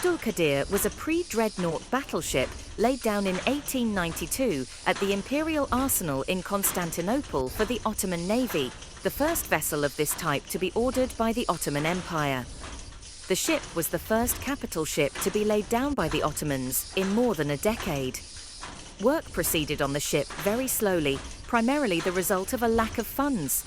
Abdül Kadir was a pre-dreadnought battleship laid down in 1892 at the Imperial Arsenal in Constantinople for the Ottoman Navy, the first vessel of this type to be ordered by the Ottoman Empire. The ship was the first capital ship to be laid down by the Ottomans in more than a decade. Work proceeded on the ship very slowly, primarily the result of a lack of funds.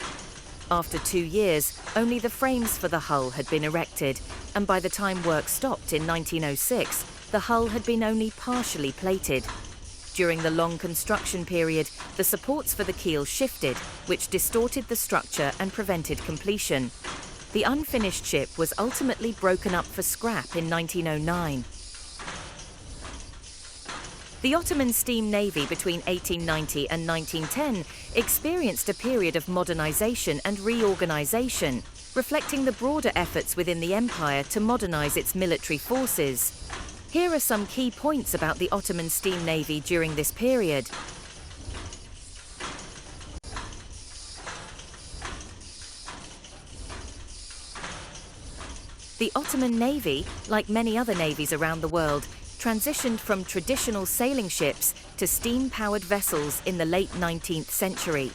After 2 years, only the frames for the hull had been erected, and by the time work stopped in 1906, the hull had been only partially plated. During the long construction period, the supports for the keel shifted, which distorted the structure and prevented completion. The unfinished ship was ultimately broken up for scrap in 1909. The Ottoman Steam Navy between 1890 and 1910 experienced a period of modernization and reorganization, reflecting the broader efforts within the empire to modernize its military forces. Here are some key points about the Ottoman Steam Navy during this period. The Ottoman Navy, like many other navies around the world, transitioned from traditional sailing ships to steam-powered vessels in the late 19th century.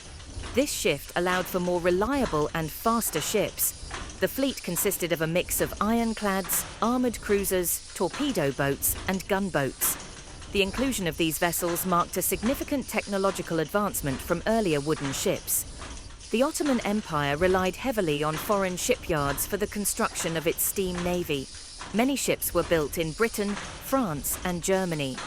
This shift allowed for more reliable and faster ships. The fleet consisted of a mix of ironclads, armoured cruisers, torpedo boats, and gunboats. The inclusion of these vessels marked a significant technological advancement from earlier wooden ships. The Ottoman Empire relied heavily on foreign shipyards for the construction of its steam navy. Many ships were built in Britain, France, and Germany.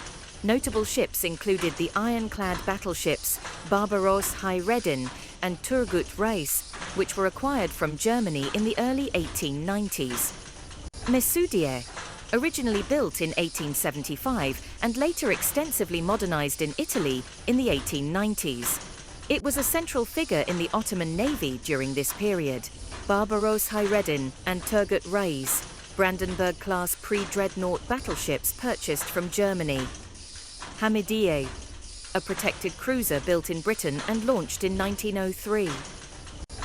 Notable ships included the ironclad battleships Barbaros Hayreddin and Turgut Reis, which were acquired from Germany in the early 1890s. Mesoudieh, originally built in 1875 and later extensively modernized in Italy in the 1890s. It was a central figure in the Ottoman Navy during this period. Barbaros Hayreddin and Turgut Reis, Brandenburg-class pre-dreadnought battleships purchased from Germany. Hamidiyeh, a protected cruiser built in Britain and launched in 1903.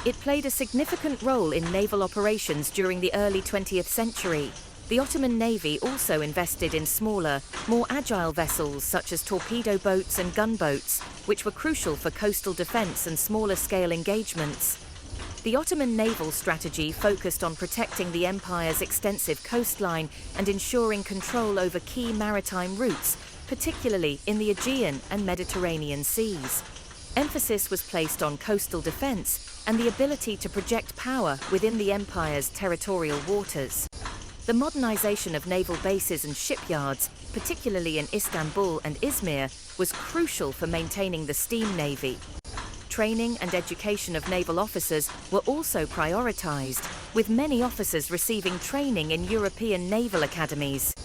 It played a significant role in naval operations during the early 20th century. The Ottoman Navy also invested in smaller, more agile vessels such as torpedo boats and gunboats, which were crucial for coastal defense and smaller-scale engagements. The Ottoman naval strategy focused on protecting the empire's extensive coastline and ensuring control over key maritime routes, particularly in the Aegean and Mediterranean seas. Emphasis was placed on coastal defense and the ability to project power within the empire's territorial waters. The modernization of naval bases and shipyards, particularly in Istanbul and Izmir, was crucial for maintaining the steam navy. Training and education of naval officers were also prioritized, with many officers receiving training in European naval academies.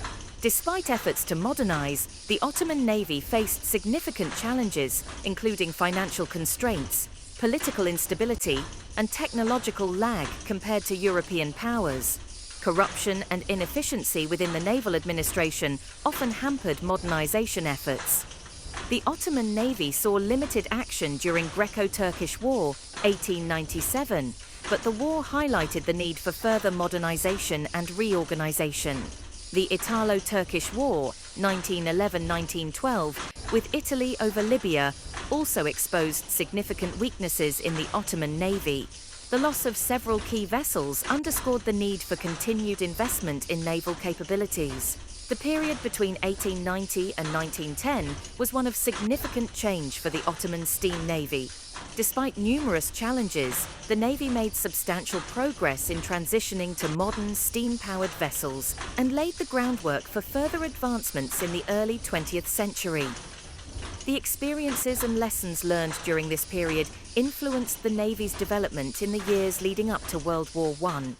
Despite efforts to modernize, the Ottoman Navy faced significant challenges, including financial constraints, political instability, and technological lag compared to European powers. Corruption and inefficiency within the naval administration often hampered modernization efforts. The Ottoman Navy saw limited action during Greco-Turkish War, 1897, but the war highlighted the need for further modernization and reorganization. The Italo-Turkish War, 1911-1912, with Italy over Libya, also exposed significant weaknesses in the Ottoman Navy. The loss of several key vessels underscored the need for continued investment in naval capabilities. The period between 1890 and 1910 was one of significant change for the Ottoman Steam Navy. Despite numerous challenges, the Navy made substantial progress in transitioning to modern steam-powered vessels and laid the groundwork for further advancements in the early 20th century. The experiences and lessons learned during this period influenced the Navy's development in the years leading up to World War I.